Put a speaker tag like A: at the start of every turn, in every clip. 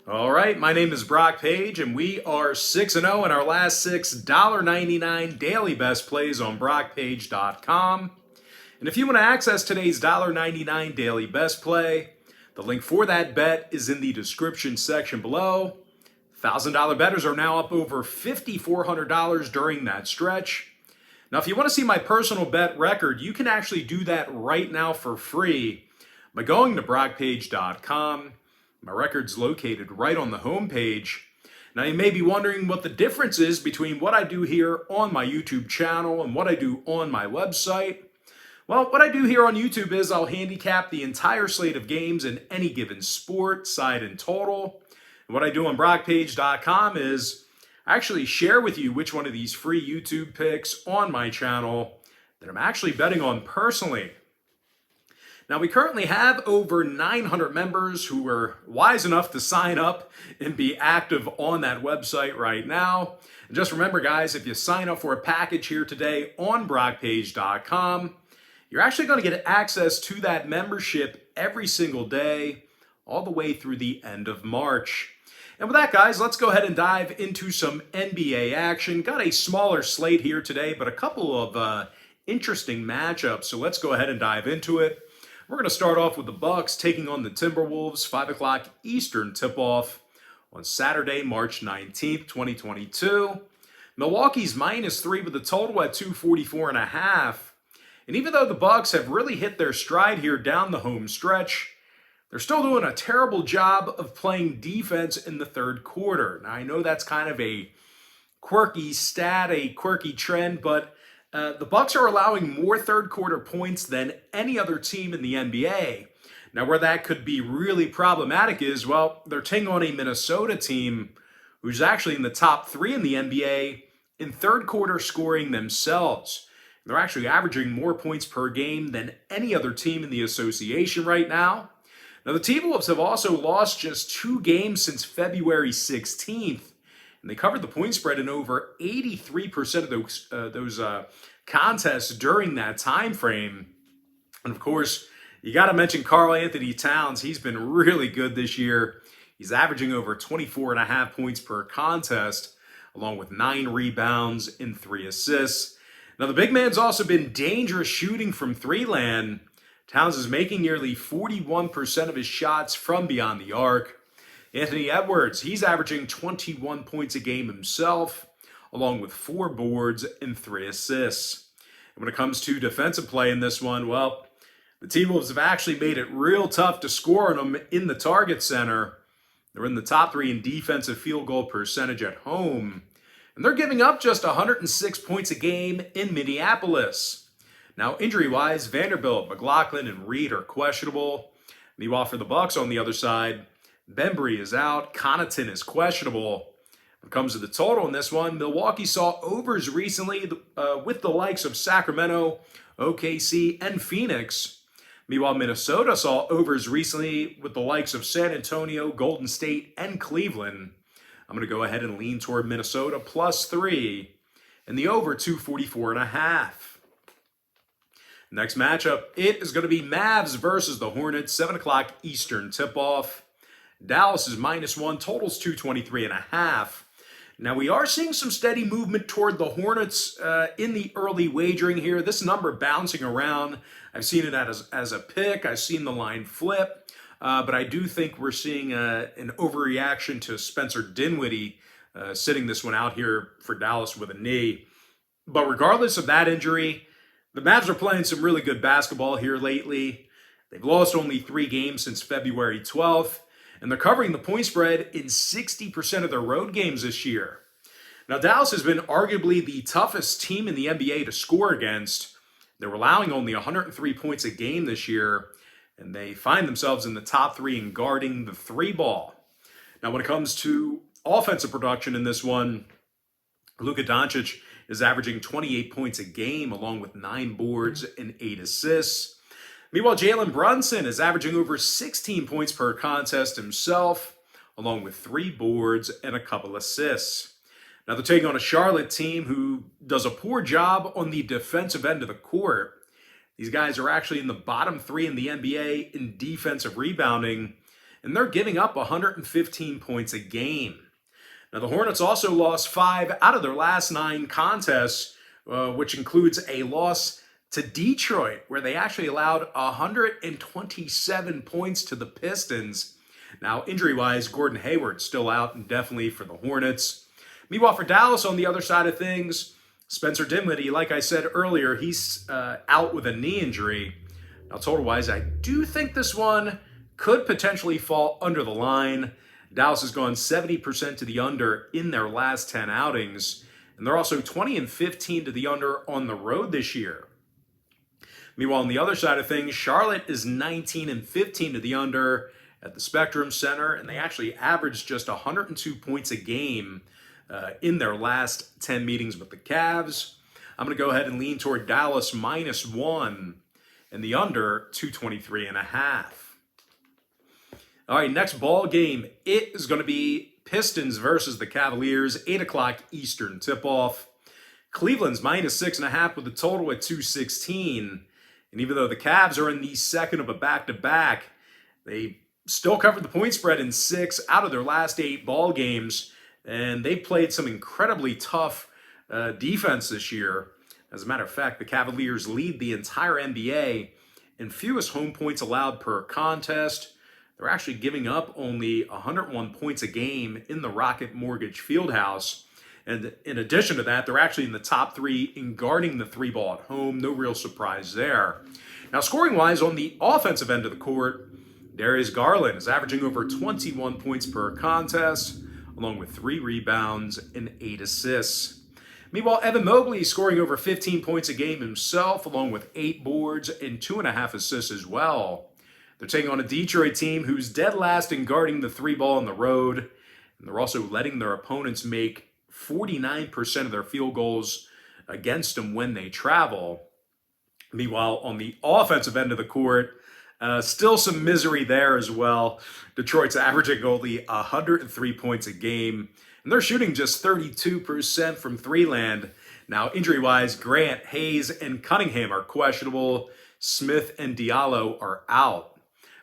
A: All right, my name is Brock Page, and we are 6-0 in our last six $1.99 daily best plays on BrockPage.com. And if you want to access today's $1.99 daily best play, the link for that bet is in the description section below. $1,000 bettors are now up over $5,400 during that stretch. Now, if you want to see my personal bet record, you can actually do that right now for free by going to BrockPage.com. My record's located right on the home page. Now, you may be wondering what the difference is between what I do here on my YouTube channel and what I do on my website. Well, what I do here on YouTube is I'll handicap the entire slate of games in any given sport, side and total. And what I do on BrockPage.com is I actually share with you which one of these free YouTube picks on my channel that I'm actually betting on personally. Now, we currently have over 900 members who were wise enough to sign up and be active on that website right now. And just remember, guys, if you sign up for a package here today on BrockPage.com, you're actually going to get access to that membership every single day, all the way through the end of March. And with that, guys, let's go ahead and dive into some NBA action. Got a smaller slate here today, but a couple of interesting matchups. So let's go ahead and dive into it. We're going to start off with the Bucks taking on the Timberwolves, 5 o'clock Eastern tip-off on Saturday, March 19th, 2022. Milwaukee's -3 with a total at 244.5. And even though the Bucks have really hit their stride here down the home stretch, they're still doing a terrible job of playing defense in the third quarter. Now, I know that's kind of a quirky stat, a quirky trend, but the Bucks are allowing more third quarter points than any other team in the NBA. Now, where that could be really problematic is, well, they're taking on a Minnesota team who's actually in the top 3 in the NBA in third quarter scoring themselves. They're actually averaging more points per game than any other team in the association right now. Now, the Timberwolves have also lost just 2 games since February 16th. And they covered the point spread in over 83% of those contests during that time frame. And of course, you got to mention Karl-Anthony Towns. He's been really good this year. He's averaging over 24.5 points per contest, along with 9 rebounds and 3 assists. Now, the big man's also been dangerous shooting from three-land. Towns is making nearly 41% of his shots from beyond the arc. Anthony Edwards, he's averaging 21 points a game himself, along with 4 boards and 3 assists. And when it comes to defensive play in this one, well, the T-Wolves have actually made it real tough to score on them in the target center. They're in the top 3 in defensive field goal percentage at home, and they're giving up just 106 points a game in Minneapolis. Now, injury-wise, Vanderbilt, McLaughlin, and Reed are questionable. Meanwhile, for the Bucks on the other side, Bembry is out. Connaughton is questionable. When it comes to the total in this one, Milwaukee saw overs recently with the likes of Sacramento, OKC, and Phoenix. Meanwhile, Minnesota saw overs recently with the likes of San Antonio, Golden State, and Cleveland. I'm going to go ahead and lean toward Minnesota +3 and the over 244.5. Next matchup, it is going to be Mavs versus the Hornets, 7 o'clock Eastern tip-off. Dallas is -1, totals 223.5. Now, we are seeing some steady movement toward the Hornets in the early wagering here. This number bouncing around. I've seen it as a pick. I've seen the line flip. But I do think we're seeing an overreaction to Spencer Dinwiddie sitting this one out here for Dallas with a knee. But regardless of that injury, the Mavs are playing some really good basketball here lately. They've lost only 3 games since February 12th. And they're covering the point spread in 60% of their road games this year. Now, Dallas has been arguably the toughest team in the NBA to score against. They're allowing only 103 points a game this year, and they find themselves in the top 3 in guarding the 3 ball. Now, when it comes to offensive production in this one, Luka Doncic is averaging 28 points a game, along with 9 boards and 8 assists. Meanwhile, Jalen Brunson is averaging over 16 points per contest himself, along with 3 boards and a couple assists. Now, they're taking on a Charlotte team who does a poor job on the defensive end of the court. These guys are actually in the bottom 3 in the NBA in defensive rebounding, and they're giving up 115 points a game. Now, the Hornets also lost 5 out of their last 9 contests, which includes a loss to Detroit, where they actually allowed 127 points to the Pistons. Now, injury-wise, Gordon Hayward's still out indefinitely for the Hornets. Meanwhile, for Dallas, on the other side of things, Spencer Dinwiddie, like I said earlier, he's out with a knee injury. Now, total-wise, I do think this one could potentially fall under the line. Dallas has gone 70% to the under in their last 10 outings, and they're also 20-15 to the under on the road this year. Meanwhile, on the other side of things, Charlotte is 19-15 to the under at the Spectrum Center, and they actually averaged just 102 points a game in their last 10 meetings with the Cavs. I'm going to go ahead and lean toward Dallas -1 and the under 223.5. All right, next ball game, it is going to be Pistons versus the Cavaliers, 8 o'clock Eastern tip-off. Cleveland's -6.5 with a total at 216. And even though the Cavs are in the second of a back-to-back, they still covered the point spread in 6 out of their last 8 ball games, and they played some incredibly tough defense this year. As a matter of fact, the Cavaliers lead the entire NBA in fewest home points allowed per contest. They're actually giving up only 101 points a game in the Rocket Mortgage Fieldhouse. And in addition to that, they're actually in the top 3 in guarding the 3-ball at home. No real surprise there. Now, scoring-wise, on the offensive end of the court, Darius Garland is averaging over 21 points per contest, along with 3 rebounds and 8 assists. Meanwhile, Evan Mobley is scoring over 15 points a game himself, along with 8 boards and 2.5 assists as well. They're taking on a Detroit team who's dead last in guarding the 3-ball on the road, and they're also letting their opponents make 49% of their field goals against them when they travel. Meanwhile, on the offensive end of the court, still some misery there as well. Detroit's averaging only 103 points a game, and they're shooting just 32% from 3-land. Now, injury-wise, Grant, Hayes, and Cunningham are questionable. Smith and Diallo are out.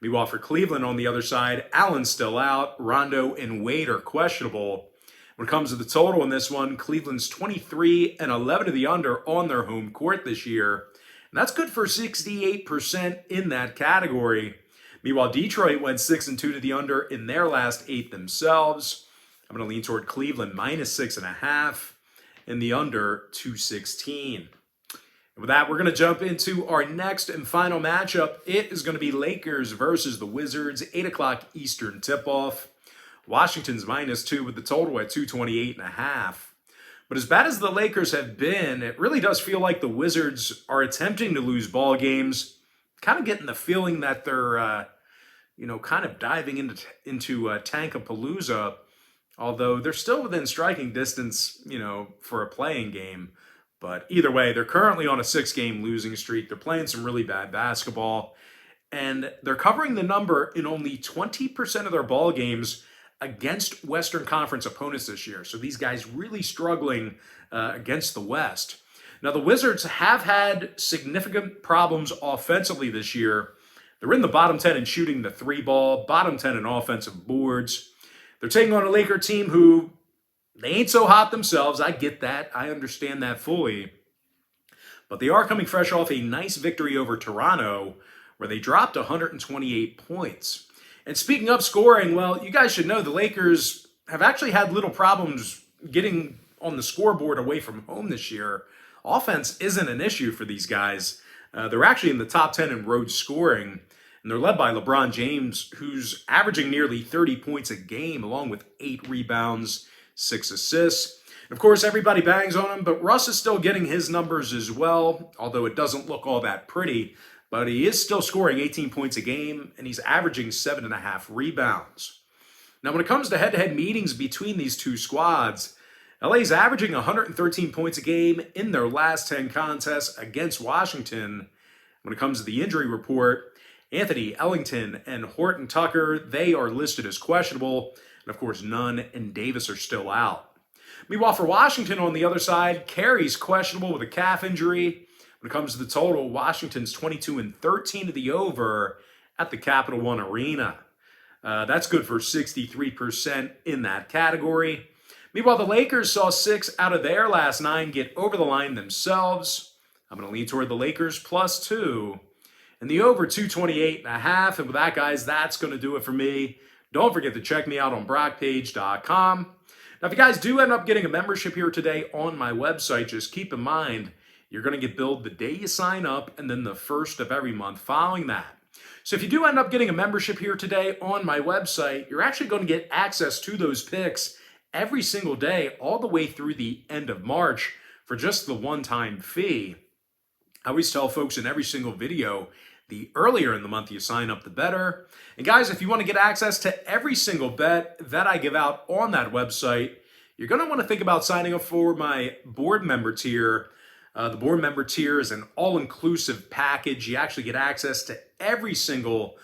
A: Meanwhile, for Cleveland on the other side, Allen's still out. Rondo and Wade are questionable. When it comes to the total in this one, Cleveland's 23-11 to the under on their home court this year. And that's good for 68% in that category. Meanwhile, Detroit went 6-2 to the under in their last 8 themselves. I'm going to lean toward Cleveland -6.5 and the under 216. And with that, we're going to jump into our next and final matchup. It is going to be Lakers versus the Wizards, 8 o'clock Eastern tip-off. Washington's -2 with the total at 228.5. But as bad as the Lakers have been, it really does feel like the Wizards are attempting to lose ball games. Kind of getting the feeling that they're, kind of diving into Tankapalooza. Although they're still within striking distance, for a playing game. But either way, they're currently on a 6-game losing streak. They're playing some really bad basketball. And they're covering the number in only 20% of their ball games against Western Conference opponents this year. So these guys really struggling against the West. Now, the Wizards have had significant problems offensively this year. They're in the bottom 10 in shooting the 3-ball, bottom 10 in offensive boards. They're taking on a Laker team who, they ain't so hot themselves. I get that. I understand that fully. But they are coming fresh off a nice victory over Toronto, where they dropped 128 points. And speaking of scoring, well, you guys should know the Lakers have actually had little problems getting on the scoreboard away from home this year. Offense isn't an issue for these guys. They're actually in the top 10 in road scoring, and they're led by LeBron James, who's averaging nearly 30 points a game, along with 8 rebounds, 6 assists. And of course, everybody bangs on him, but Russ is still getting his numbers as well, although it doesn't look all that pretty. But he is still scoring 18 points a game, and he's averaging 7.5 rebounds. Now, when it comes to head-to-head meetings between these two squads, LA's averaging 113 points a game in their last 10 contests against Washington. When it comes to the injury report, Anthony Ellington and Horton Tucker, they are listed as questionable. And of course, Nunn and Davis are still out. Meanwhile, for Washington on the other side, Carey's questionable with a calf injury. When it comes to the total, Washington's 22-13 to the over at the Capital One Arena. That's good for 63% in that category. Meanwhile, the Lakers saw 6 out of their last 9 get over the line themselves. I'm going to lean toward the Lakers +2. And the over 228.5. And with that, guys, that's going to do it for me. Don't forget to check me out on brockpage.com. Now, if you guys do end up getting a membership here today on my website, just keep in mind, you're going to get billed the day you sign up and then the first of every month following that. So if you do end up getting a membership here today on my website, you're actually going to get access to those picks every single day all the way through the end of March for just the one-time fee. I always tell folks in every single video, the earlier in the month you sign up, the better. And guys, if you want to get access to every single bet that I give out on that website, you're going to want to think about signing up for my board member tier. The board member tier is an all-inclusive package. You actually get access to every single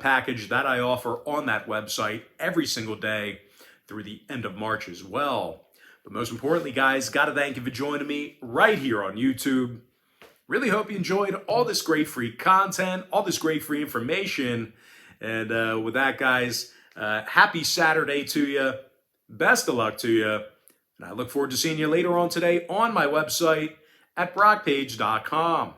A: package that I offer on that website every single day through the end of March as well. But most importantly, guys, got to thank you for joining me right here on YouTube. Really hope you enjoyed all this great free content, all this great free information. And with that, guys, happy Saturday to you. Best of luck to you. And I look forward to seeing you later on today on my website at brockpage.com.